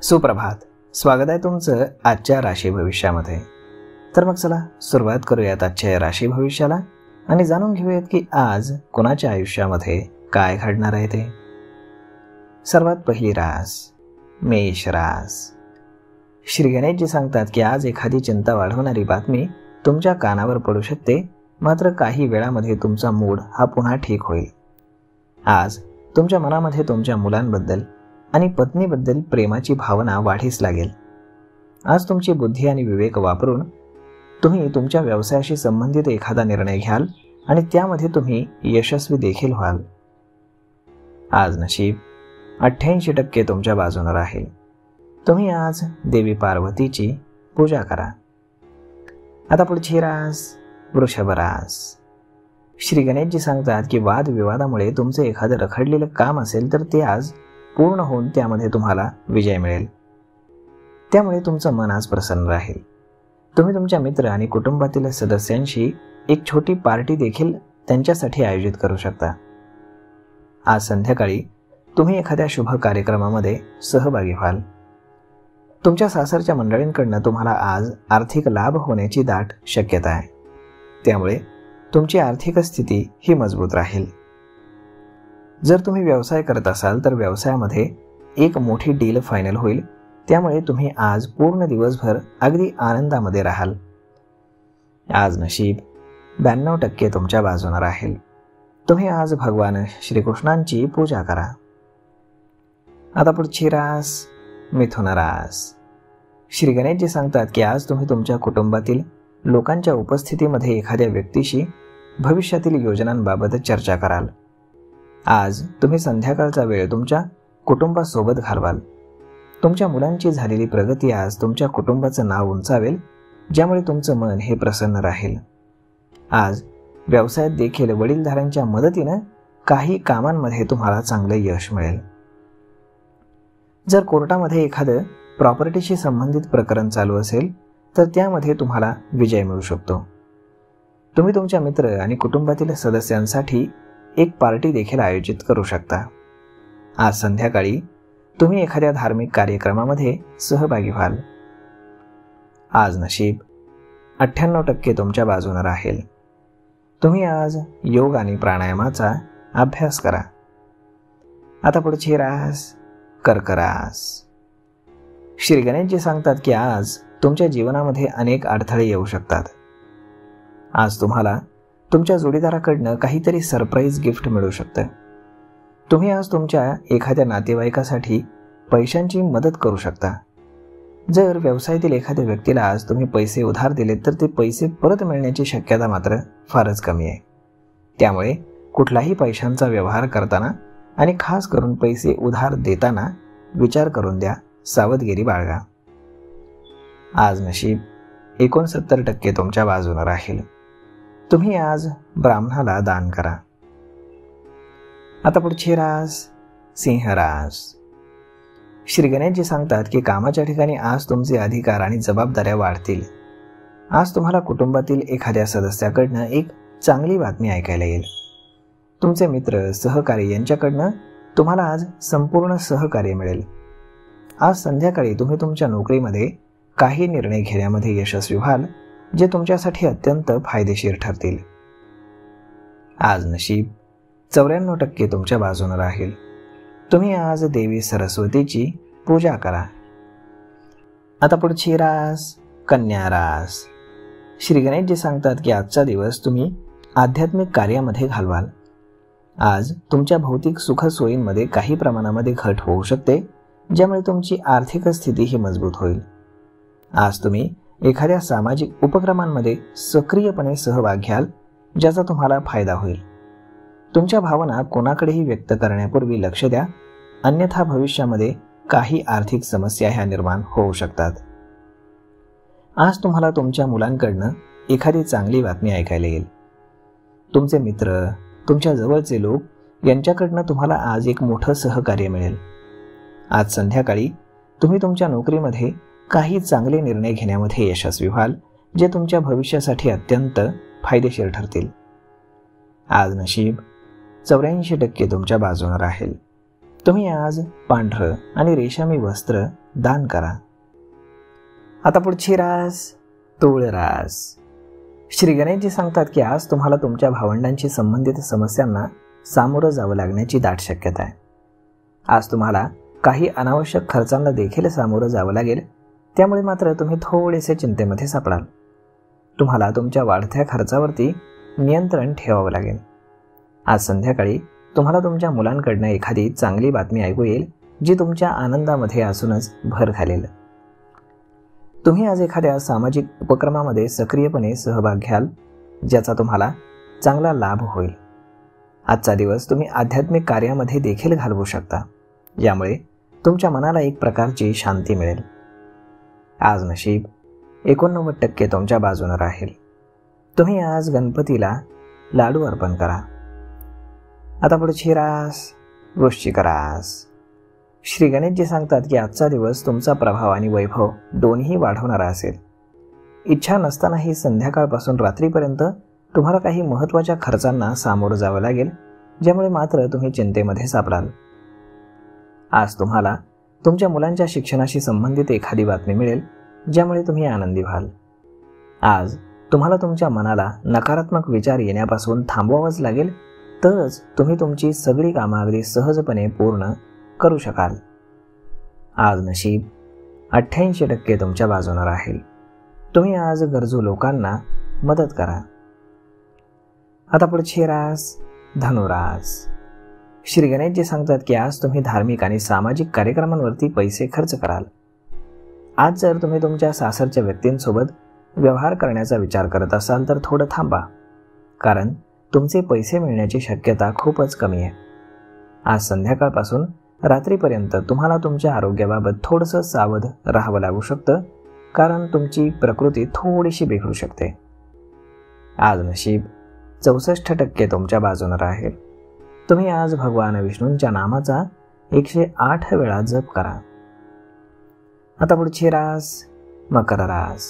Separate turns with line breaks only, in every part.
सुप्रभात. स्वागत आहे तुमचं आजच्या राशी भविष्यामध्ये. तर मग चला सुरुवात करूयात आजच्या राशी भविष्याला आणि जाणून घेऊयात की आज कोणाच्या आयुष्यामध्ये काय घडणार आहे ते. सर्वात पहिली रास मेष रास. श्री गणेशजी सांगतात की आज एखादी चिंता वाढवणारी बातमी तुमच्या कानावर पडू शकते, मात्र काही वेळामध्ये तुमचा मूड हा पुन्हा ठीक होईल. आज तुमच्या मनामध्ये तुमच्या मुलांबद्दल आणि पत्नीबद्दल प्रेमाची भावना वाढीस लागेल. आज तुमची बुद्धी आणि विवेक वापरून तुम्ही तुमच्या व्यवसायाशी संबंधित एखादा निर्णय घ्याल आणि त्यामध्ये तुम्ही यशस्वी देखील व्हाल. आज नशीब 88% तुमच्या बाजूने राहील. तुम्ही आज देवी पार्वतीची पूजा करा. आता पुढची रास वृषभ रास. श्री गणेशजी सांगतात की वादविवादामुळे तुमचे एखादं रखडलेलं काम असेल तर ते आज पूर्ण होऊन त्यामध्ये तुम्हाला विजय मिळेल. त्यामुळे तुमचं मन आज प्रसन्न राहील. तुम्ही तुमच्या मित्र आणि कुटुंबातील सदस्यांशी एक छोटी पार्टी देखील त्यांच्यासाठी आयोजित करू शकता. आज संध्याकाळी तुम्ही एखाद्या शुभ कार्यक्रमामध्ये सहभागी व्हाल. तुमच्या सासरच्या मंडळींकडून तुम्हाला आज आर्थिक लाभ होण्याची दाट शक्यता आहे. त्यामुळे तुमची आर्थिक स्थिती ही मजबूत राहील. जर तुम्ही व्यवसाय करत असाल तर व्यवसायामध्ये एक मोठी डील फायनल होईल. त्यामुळे तुम्ही आज पूर्ण दिवसभर अगदी आनंदामध्ये राहाल. आज नशीब 92% तुमच्या बाजूने राहील. तुम्ही आज भगवान श्रीकृष्णांची पूजा करा. आता पुढची रास मिथुन रास. श्री गणेशजी सांगतात की आज तुम्ही तुमच्या कुटुंबातील लोकांच्या उपस्थितीमध्ये एखाद्या व्यक्तीशी भविष्यातील योजनांबाबत चर्चा कराल. आज तुम्ही संध्याकाळचा वेळ तुमच्या कुटुंबासोबत घालवाल. तुमच्या मुलांची झालेली प्रगती आज तुमच्या कुटुंबाचं नाव उंचावेल, ज्यामुळे तुमचं मन हे प्रसन्न राहील. आज व्यवसायात देखील वडीलधाऱ्यांच्या मदतीनं काही कामांमध्ये तुम्हाला चांगलं यश मिळेल. जर कोर्टामध्ये एखादं प्रॉपर्टीशी संबंधित प्रकरण चालू असेल तर त्यामध्ये तुम्हाला विजय मिळू शकतो. तुम्ही तुमच्या मित्र आणि कुटुंबातील सदस्यांसाठी एक पार्टी देखील आयोजित करू शकता. आज संध्याकाळी तुम्ही एखाद्या धार्मिक कार्यक्रमामध्ये सहभागी व्हाल. आज नशीब 98% तुमच्या बाजूने राहील. तुम्ही आज योग आणि प्राणायामाचा अभ्यास करा. आता पुढची रास कर्क रास. श्री गणेशजी सांगतात की आज तुमच्या जीवनामध्ये अनेक अडथळे येऊ शकतात. आज तुम्हाला तुमच्या जोडीदाराकडनं काहीतरी सरप्राईज गिफ्ट मिळू शकतं. तुम्ही आज तुमच्या एखाद्या नातेवाईकासाठी पैशांची मदत करू शकता. जर व्यवसायातील एखाद्या व्यक्तीला आज तुम्ही पैसे उधार दिलेत तर ते पैसे परत मिळण्याची शक्यता मात्र फारच कमी आहे. त्यामुळे कुठलाही पैशांचा व्यवहार करताना आणि खास करून पैसे उधार देताना विचार करून द्या, सावधगिरी बाळगा. आज नशीब 69% तुमच्या बाजूने राहील. तुम्ही आज ब्राह्मणाला दान करा. आता पुढची रास सिंह रास. श्री गणेशजी सांगतात की कामाच्या ठिकाणी आज तुमचे अधिकार आणि जबाबदाऱ्या वाढतील. आज तुम्हाला कुटुंबातील एखाद्या सदस्याकडनं एक चांगली बातमी ऐकायला येईल. तुमचे मित्र सहकारी यांच्याकडनं तुम्हाला आज संपूर्ण सहकार्य मिळेल. आज संध्याकाळी तुम्ही तुमच्या नोकरीमध्ये काही निर्णय घेण्यामध्ये यशस्वी व्हाल, जे तुमच्यासाठी अत्यंत फायदेशीर ठरतील. आज नशीब 94% तुमच्या बाजूने राहील. तुम्ही आज देवी सरस्वतीची पूजा करा. आता पुढची रास कन्या रास. श्री गणेशजी सांगतात की आजचा दिवस तुम्ही आध्यात्मिक कार्यामध्ये घालवाल. आज तुमच्या भौतिक सुखसोयींमध्ये काही प्रमाणामध्ये घट होऊ शकते, ज्यामुळे तुमची आर्थिक स्थिती ही मजबूत होईल. आज तुम्ही एखाद्या सामाजिक उपक्रमांमध्ये सक्रियपणे सहभाग घ्याल, ज्याचा तुम्हाला फायदा होईल. तुमच्या भावना कोणाकडेही व्यक्त करण्यापूर्वी लक्ष द्या, अन्यथा भविष्यामध्ये काही आर्थिक समस्या ह्या निर्माण होऊ शकतात. आज तुम्हाला तुमच्या मुलांकडनं एखादी चांगली बातमी ऐकायला येईल. तुमचे मित्र, तुमच्या जवळचे लोक यांच्याकडनं तुम्हाला आज एक मोठं सहकार्य मिळेल. आज संध्याकाळी तुम्ही तुमच्या नोकरीमध्ये काही चांगले निर्णय घेण्यामध्ये यशस्वी व्हाल, जे तुमच्या भविष्यासाठी अत्यंत फायदेशीर ठरतील. आज नशीब 84% तुमच्या बाजूने राहील. तुम्ही आज पांढरं आणि रेशमी वस्त्र दान करा. आता पुढची रास तूळ रास. श्री गणेशजी सांगतात की आज तुम्हाला तुमच्या भावंडांशी संबंधित समस्यांना सामोरं जावं लागण्याची दाट शक्यता आहे. आज तुम्हाला काही अनावश्यक खर्चांना देखील सामोरं जावं लागेल. त्यामुळे मात्र तुम्ही थोडेसे चिंतेमध्ये सापडाल. तुम्हाला तुमच्या वाढत्या खर्चावरती नियंत्रण ठेवावं लागेल. आज संध्याकाळी तुम्हाला तुमच्या मुलांकडनं एखादी चांगली बातमी ऐकू येईल जी तुमच्या आनंदामध्ये असूनच भर घालेल. तुम्ही आज एखाद्या सामाजिक उपक्रमामध्ये सक्रियपणे सहभाग घ्याल ज्याचा तुम्हाला चांगला लाभ होईल. आजचा दिवस तुम्ही आध्यात्मिक कार्यामध्ये देखील घालवू शकता. यामुळे तुमच्या मनाला एक प्रकारची शांती मिळेल. आज नशीब 89% तुमच्या बाजूने राहील. तुम्ही आज गणपतीला लाडू अर्पण करा. आता पुढची रास वृश्चिक रास. श्री गणेशजी सांगतात की आजचा दिवस तुमचा प्रभाव आणि वैभव दोन्ही वाढवणारा असेल. इच्छा नसतानाही संध्याकाळपासून रात्रीपर्यंत तुम्हाला काही महत्त्वाच्या खर्चांना सामोरं जावं लागेल, ज्यामुळे मात्र तुम्ही चिंतेमध्ये सापडाल. आज तुम्हाला तुमच्या मुलांच्या शिक्षणाशी संबंधित एखादी बातमी मिळेल ज्यामुळे तुम्ही आनंदी व्हाल. आज तुम्हाला तुमच्या मनाला नकारात्मक विचार येण्यापासून थांबवावंच लागेल, तरच तुम्ही तुमची सगळी कामं अगदी सहजपणे पूर्ण करू शकाल. आज नशीब 88% तुमच्या बाजूने राहील. तुम्ही आज गरजू लोकांना मदत करा. आता पुढची रास धनुरास. श्री गणेशजी सांगतात की आज तुम्ही धार्मिक आणि सामाजिक कार्यक्रमांवरती पैसे खर्च कराल. आज जर तुम्ही तुमच्या सासरच्या व्यक्तींसोबत व्यवहार करण्याचा विचार करत असाल तर थोडं थांबा, कारण तुमचे पैसे मिळण्याची शक्यता खूपच कमी आहे. आज संध्याकाळपासून रात्रीपर्यंत तुम्हाला तुमच्या आरोग्याबाबत थोडंसं सावध राहावं लागू शकतं, कारण तुमची प्रकृती थोडीशी बिघडू शकते. आज नशीब 64% तुमच्या बाजूने राहील. तुम्ही आज भगवान विष्णूंच्या नामाचा 108 वेळा जप करा. आता पुढची रास मकर रास.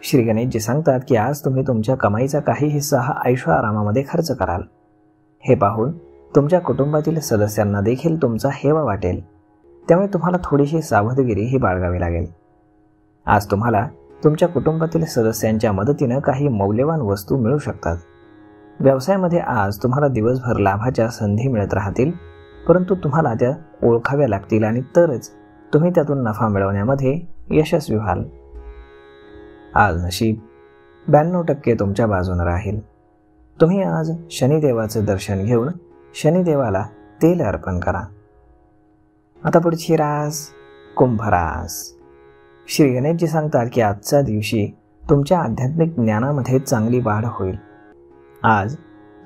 श्री गणेशजी सांगतात की आज तुम्ही तुमच्या कमाईचा काही हिस्सा हा ऐशो आरामामध्ये खर्च कराल. हे पाहून तुमच्या कुटुंबातील सदस्यांना देखील तुमचा हेवा वाटेल. त्यामुळे तुम्हाला थोडीशी सावधगिरी ही बाळगावी लागेल. आज तुम्हाला तुमच्या कुटुंबातील सदस्यांच्या मदतीनं काही मौल्यवान वस्तू मिळू शकतात. व्यवसायामध्ये आज तुम्हाला दिवसभर लाभाच्या संधी मिळत राहतील, परंतु तुम्हाला त्या ओळखाव्या लागतील आणि तरच तुम्ही त्यातून नफा मिळवण्यामध्ये यशस्वी व्हाल. आज नशीब 92% तुमच्या बाजूने राहील. तुम्ही आज शनिदेवाचे दर्शन घेऊन शनिदेवाला तेल अर्पण करा. आता पुढची रास कुंभ रास. श्री गणेशजी सांगतात की आजच्या दिवशी तुमच्या आध्यात्मिक ज्ञानामध्ये चांगली वाढ होईल. आज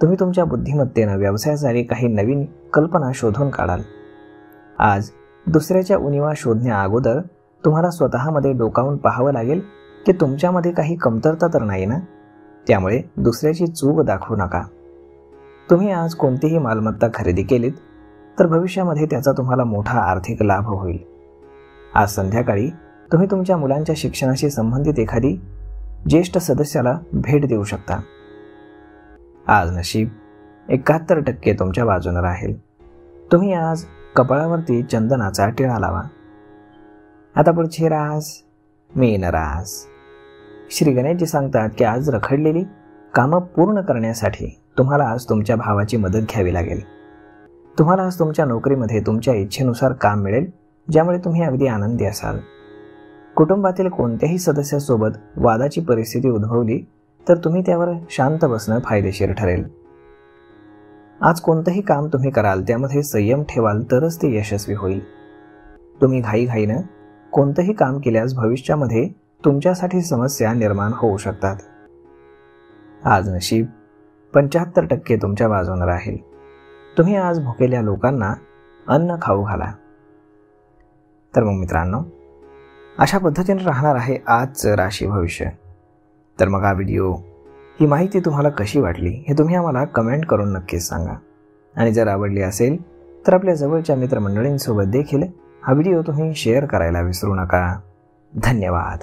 तुम्ही तुमच्या बुद्धिमत्तेनं व्यवसायासाठी काही नवीन कल्पना शोधून काढाल. आज दुसऱ्याच्या उणिवा शोधण्या अगोदर तुम्हाला स्वतःमध्ये डोकावून पाहावं लागेल की तुमच्यामध्ये काही कमतरता तर नाही ना. त्यामुळे दुसऱ्याची चूक दाखवू नका. तुम्ही आज कोणतीही मालमत्ता खरेदी केलीत तर भविष्यामध्ये त्याचा तुम्हाला मोठा आर्थिक लाभ होईल. आज संध्याकाळी तुम्ही तुमच्या मुलांच्या शिक्षणाशी संबंधित एखादी ज्येष्ठ सदस्याला भेट देऊ शकता. आज नशीब 71% तुमच्या बाजूने राहील. तुम्ही आज कपाळावरती चंदनाचा टिळा लावा. आता पुढची रास मीन रास. श्री गणेशजी सांगतात की आज रखडलेली कामं पूर्ण करण्यासाठी तुम्हाला आज तुमच्या भावाची मदत घ्यावी लागेल. तुम्हाला आज तुमच्या नोकरीमध्ये तुमच्या इच्छेनुसार काम मिळेल, ज्यामुळे तुम्ही अगदी आनंदी असाल. कुटुंबातील कोणत्याही सदस्यासोबत वादाची परिस्थिती उद्भवली तर तुम्ही त्यावर शांत बसणं फायदेशीर ठरेल. आज कोणतंही काम तुम्ही कराल त्यामध्ये संयम ठेवाल तरच ते यशस्वी होईल. तुम्ही घाईघाईनं कोणतंही काम केल्यास भविष्यामध्ये तुमच्यासाठी समस्या निर्माण होऊ शकतात. आज नशीब 75% तुमच्या बाजूने राहील. तुम्ही आज भुकेल्या लोकांना अन्न खाऊ घाला. तर मग मित्रांनो, अशा पद्धतीने राहणार आहे आजचं राशी भविष्य. तर मग हा व्हिडिओ, ही माहिती तुम्हाला कशी वाटली हे तुम्ही आम्हाला कमेंट करून नक्कीच सांगा. आणि जर आवडली असेल तर आपल्या जवळच्या मित्रमंडळींसोबत देखील हा व्हिडिओ तुम्ही शेअर करायला विसरू नका. धन्यवाद.